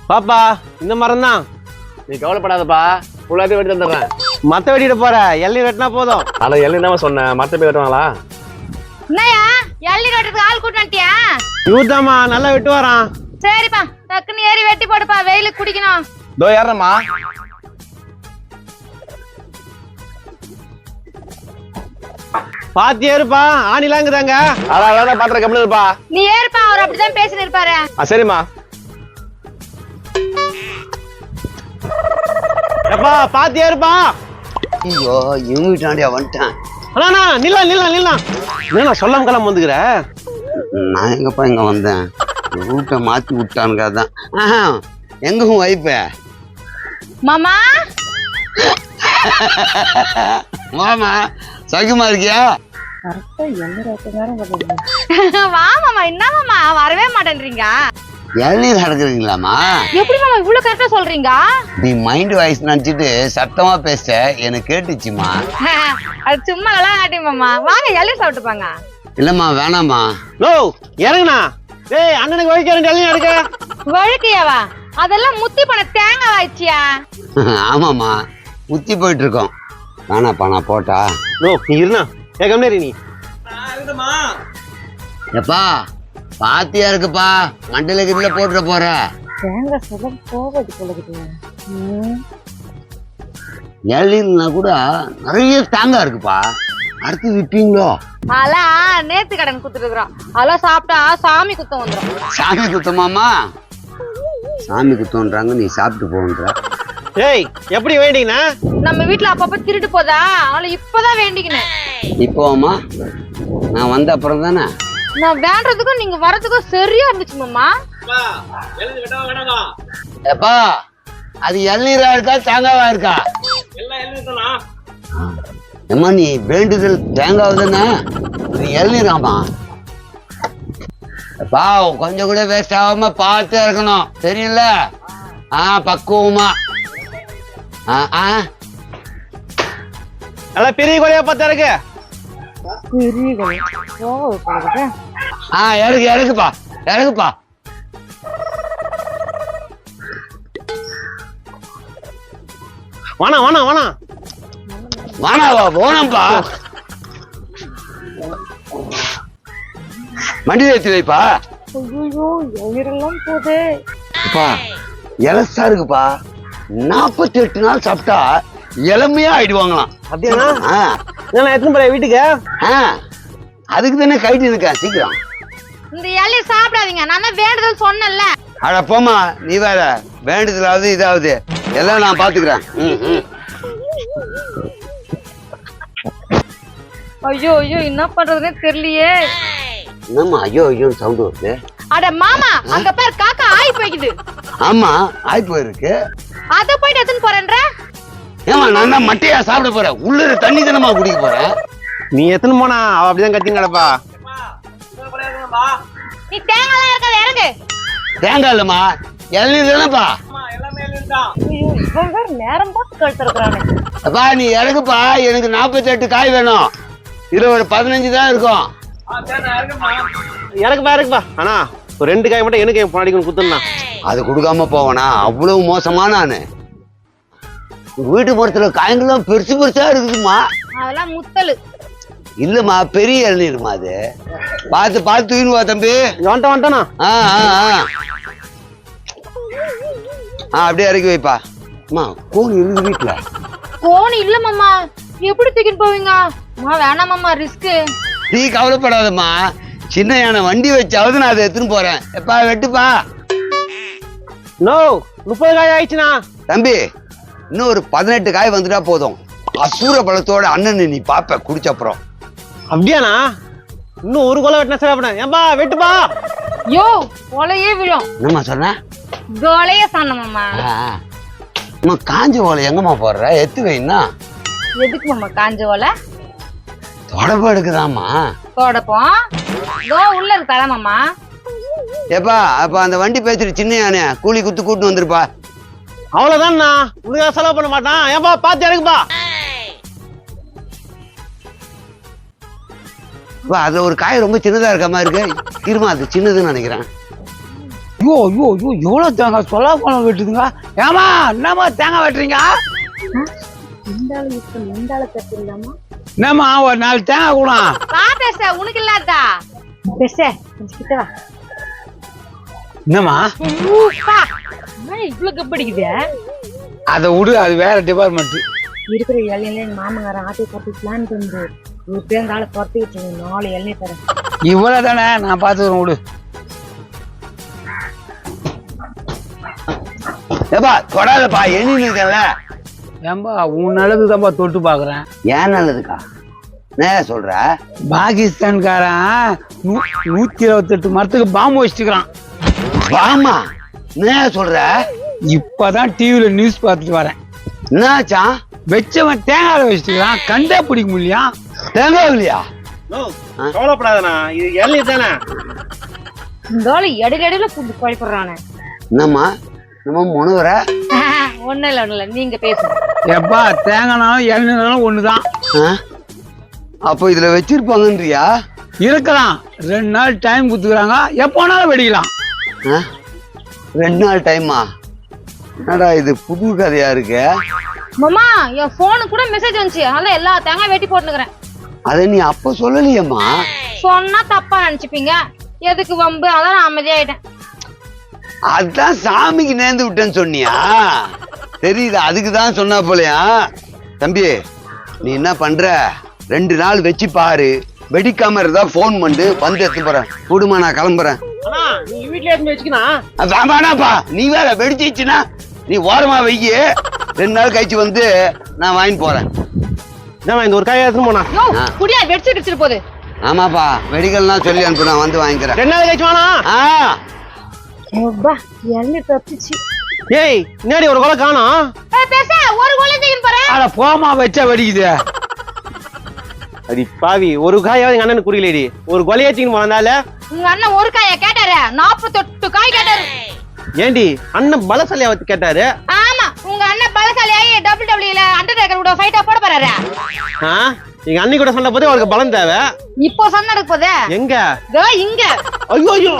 பாப்பா இந்த மரம் தான். நீ கவலைப்படாதப்பா, ஃபுல்லாத்தையும் வெட்டி தந்துடுறேன். மத்த வெட்டிட்டு போற, எள்ளி வெட்டினா போதும். ஆனா எல்லாம் தான் சொன்னேன், மத்த போய் வெட்டுவாங்களா? என்னையா எள்ளி வெட்டுறதுக்கு ஆள் கூட்டியா? இவர்தாம்மா நல்லா வெட்டு வரான். சரிப்பா, டக்குன்னு ஏறி வெட்டி போடுப்பா, வெயிலுக்கு குடிக்கணும். இதோ ஏறமா. பாத்தி ஏறுப்பா, ஆணிலாங்குதாங்க. அதான் பாத்திர கம்பெனி இருப்பா. நீ ஏறுப்பா, அவர் அப்படிதான் பேசிட்டு இருப்பாரு. சரிம்மா. எப்பா பாத்தி ஏறுப்பா. ஐயோ இவங்க வீட்டாண்டியா வந்துட்டேன். அண்ணா நில்லாம் என்ன சொல்லாம கிளம்ப வந்துக்கிற? நான் எங்கப்பா இங்க வந்தேன், ரூட்டை மாத்தி விட்டானுங்க. அதான் எங்க உன் வைப்ப? மாமா மாமா சகிமா இருக்கியா? வா மாமா. என்ன மாமா வரவே மாட்டேன்றீங்க? இளநீர் நடக்குறீங்களாமா? எப்படி மாமா இவ்வளவு கரெக்டா சொல்றீங்க? நீ மைண்ட் வாய்ஸ் நினைச்சிட்டு சத்தமா பேச எனக்கு கேட்டுச்சுமா. அது சும்மா எல்லாம் காட்டி மாமா. வாங்க எள்ளி சாப்பிட்டுப்பாங்க. இல்லம்மா வேணாமா. நோ இறங்குண்ணா. டேய் அண்ணனுக்கு வழிக்கிறேன், எள்ளி எடுக்க. வழுக்கையாவா? அதெல்லாம் முத்தி பண்ண தேங்காய் ஆயிடுச்சியா? ஆமாமா முத்தி போயிட்டு இருக்கோம். வேணாப்பா நான் போட்டா. நோ நீ இருண்ணா, கம்னேரி நீ. எப்பா பாத்தியா இருக்குப்பா, மண்டல கிட்ட போட்டுற போற. தேங்காய் சொல்ல போவது போலகுது. இளநீர்னா கூட நிறைய தேங்காய் இருக்குப்பா, அடுத்து விப்பீங்களோ? அதெல்லாம் நேத்து கடன் குத்துட்டு இருக்கிறோம். அதெல்லாம் சாப்பிட்டா சாமி குத்தம் வந்துடும். சாமி குத்தமாமா? சாமி குத்தம்ன்றாங்க, நீ சாப்பிட்டு போன்ற. ஏய் எப்படி வேண்டிங்கண்ணா? நம்ம வீட்டுல அப்பப்ப திருட்டு போதா, அவளை இப்பதான் வேண்டிக்கினேன். இப்போமா நான் வந்த அப்புறம் தானே. நான் வேண்டதுக்கும் நீங்க வர்றதுக்கும் சரியா இருந்துச்சு மாமா. எப்பா அது இளநீரா இருக்கா தேங்காவா இருக்கா? ஏமா நீ வேண்டுதல் தேங்காய் தானே, இது இளநீராமா. எப்பா கொஞ்சம் கூட வேஸ்ட் ஆகாம பார்த்து இருக்கணும், தெரியல? பக்குவமா. நல்லா பெரிய கொலையா பார்த்தா இருக்கு. இறக்குப்பா இறக்குப்பா. வாணா வானாவா போனப்பா, மண்டி ஏற்றி வைப்பா. அப்பா இலசா இருக்குப்பா, 48 நாள் சாப்பிட்டா இளமையா ஆயிடுவாங்களாம். அப்படியாண்ணா? நான் எத்தனை போற வீட்டுக்கு? அதுக்கு தானே கைட்டு இருக்கேன், சீக்கிரம். இந்த இலைய சாப்பிடாதீங்க, நான் தான் வேண்டுதல் சொன்னேன்ல. அட போமா, நீ வேற வேண்டுதலாவது இதாவது எல்லாம் நான் பாத்துக்கிறேன். ஐயோ ஐயோ என்ன பண்றதுன்னே தெரியலையே. என்னம்மா ஐயோ ஐயோ சவுண்ட் வருது? அட மாமா, அங்க பேர் காக்கா ஆய் போய்க்குது. ஆமா ஆய் போயிருக்கு. அத போயிட்டு எடுத்துன்னு போறேன்ற. ஏமா நான் தான் மட்டையா சாப்பிட போறேன், உள்ளுற தண்ணி தானமா குடிக்க போறேன். நீ எத்தனை போனா அவ அப்படிதான் கத்தின்னு கிடப்பா. நீ தேங்காய் இருக்காது, இறங்கு. தேங்காய் இல்லம்மா இளநீர் தானப்பா. இவன் வேற நேரம் பார்த்து கழுத்துறானே. அப்பா நீ இறக்குப்பா, எனக்கு 48 காய் வேணும், இதுல ஒரு 15 தான் இருக்கும். இறக்குப்பா. ஆனா ஒரு 2 காய் மட்டும் எனக்கு என் பொண்டாட்டிக்கு குத்துனா. அது கொடுக்காம போவனா? அவ்வளவு மோசமா நானு? வீட்டு மரத்துல காய்கள்லாம் பெருசு பெருசா இருக்குதுமா. அதெல்லாம் முத்தலு இல்லம்மா பெரிய இளநீருமா, அது பார்த்து பார்த்து தூக்கினுவா தம்பி. வந்துட்டானா? அப்படியே இறக்கி வைப்பா. அம்மா கோன் இருக்கு வீட்டுல. கோன் இல்ல மாமா, எப்படி தூக்கிட்டு போவீங்க? வேணாம் மாமா, ரிஸ்க். நீ கவலைப்படாதம்மா, சின்ன யானை வண்டி வச்சாவது நான் அதை எடுத்துன்னு போறேன். எப்பா வெட்டுப்பா. நோ 30 காய் ஆயிடுச்சுனா தம்பி, இன்னும் ஒரு 18 காய் வந்துட்டா போதும். அசூர பழத்தோட அண்ணன் நீ பாப்ப குடிச்ச அப்புறம். அப்படியாண்ணா? இன்னும் ஒரு கொலை வெட்டினா சரி. ஏன்பா வெட்டுப்பா. யோ கொலையே விழும். என்னம்மா சொன்ன? கொலையே சொன்ன மாமா. அம்மா காஞ்ச ஓலை எங்கம்மா போடுற? எத்து வைன்னா. எதுக்கு மாமா காஞ்ச ஓலை? தொடப்ப எடுக்குதாம்மா. தொடப்போம் உள்ள இருக்கு தலை மாமா. ஏப்பா அப்ப அந்த வண்டி பேசிட்டு சின்ன யானை கூலி குத்து கூட்டு வந்துருப்பா. அவ்வளவுதான்ண்ணா, உனக்கு செலவு பண்ண மாட்டான். ஏன்பா பாத்து எடுக்குப்பா. அதுல ஒரு காய் ரொம்ப சின்னதா இருக்க மாதிரி இருக்கு, இருமா அது சின்னதுன்னு நினைக்கிறேன். ஐயோ ஐயோ ஐயோ எவ்வளவு தேங்காய் சொல்லா பழம் வெட்டுதுங்க. ஏமா என்னம்மா தேங்காய் வெட்டுறீங்க? என்னம்மா ஒரு 4 தேங்காய் கூட. வா பேச உனக்கு இல்லாதா பேச கொஞ்சம் கிட்ட வா. என்னம்மா இவ்வளவு கப்படிக்குது. அதை விடு, அது வேற டிபார்ட்மெண்ட். இருக்கிற இலையில எங்க மாமங்கார ஆட்டை போட்டு பிளான் பண்ணு. இப்பயும் காலை துரத்தி வச்சுங்க. 4 இலையை தரேன். இவ்வளவு தானே, நான் பாத்துக்கிறேன் விடு. ஏப்பா தொடாதப்பா, எண்ணி இருக்கல. ஏம்பா உன் நல்லது தான்ப்பா தொட்டு பாக்குறேன். ஏன் நல்லதுக்கா என்ன சொல்ற? பாகிஸ்தான்காரன் 128 மரத்துக்கு பாம்பு வச்சுக்கிறான். பாமா என்ன சொல்ற? இப்பதான் டிவில நியூஸ் பார்த்துட்டு வரேன். என்னாச்சா? வச்சவன் தேங்காய் வச்சுக்கிறான், கண்டே பிடிக்க முடியா. தேங்காய் இல்லையா? கவலைப்படாதண்ணா, இது இளநீர் தானே. இந்த ஆளு இடையில புட்டு குழப்பிடுறானே. என்னம்மா நம்ம முனுவர? ஒண்ணும் இல்ல நீங்க பேசுங்க. எப்பா தேங்காய்னாலும் இளநீர்னாலும் ஒண்ணுதான். அப்போ இதுல வச்சிருப்பாங்கன்றியா? இருக்கலாம், 2 நாள் டைம் குடுத்துக்கிறாங்க, எப்போனாலும் வெடிக்கலாம். 2 நாள் டைமா? என்னடா இது புது கதையா இருக்கு. மாமா என் போனு கூட மெசேஜ் வந்துச்சு. அதனால எல்லா தேங்காய் வெட்டி போட்டுக்கிறேன். அத நீ அப்ப சொல்லலையம்மா. சொன்னா தப்பா நினைச்சுப்பீங்க. எதுக்கு வம்பு? அதான் நான் அமைதியாயிட்டேன். அதான் சாமிக்கு நேர்ந்து விட்டேன்னு சொன்னியா? தெரியுது, அதுக்குதான் சொன்னா போலயா. தம்பி நீ என்ன பண்ற, 2 நாள் வச்சு பாரு. வெடிக்காம இருந்தா போன் பண்ணு, வந்து எடுத்து போறேன். கூடுமா, நான் கிளம்புறேன். நீ வீட்டுல இருந்து வச்சுக்கணும். வேணாப்பா, நீ வேற வெடிச்சிச்சுன்னா நீ ஓரமா வைக்கி. 2 நாள் கழிச்சு வந்து நான் வாங்கி போறேன். இந்த ஒரு காய் எடுத்துன்னு போனா. குடியா வெடிச்சு போகுது. ஆமாப்பா, வெடிகள்லாம் சொல்லி அனுப்பு, நான் வந்து வாங்கிக்கிறேன். 2 நாள் கழிச்சு வேணா. இளநீ தப்பிச்சு. ஏய் முன்னாடி ஒரு கொலை காணோம். பேச ஒரு கொலை தூக்கின்னு போறேன். அட போமா, வச்சா வெடிக்குது. அடி பாவி, ஒரு காயாவது எங்க அண்ணனுக்கு குடிக்கலடி. ஒரு கொலையாச்சின்னு போனால உங்க அண்ணன் ஒரு காய கேட்டாரு, 48 காய் கேட்டாரு. ஏண்டி அண்ணன் பலசாலியா வச்சு கேட்டாரு? ஆமா, உங்க அண்ணன் பலசாலியாயி WWE அண்டர்டேக்கர் கூட ஃபைட்டா போட போறாரு. எங்க அண்ணி கூட சண்டை போது அவருக்கு பலம் தேவை. இப்போ சண்டை நடக்க போதே. எங்க? இங்க. ஐயோ ஐயோ.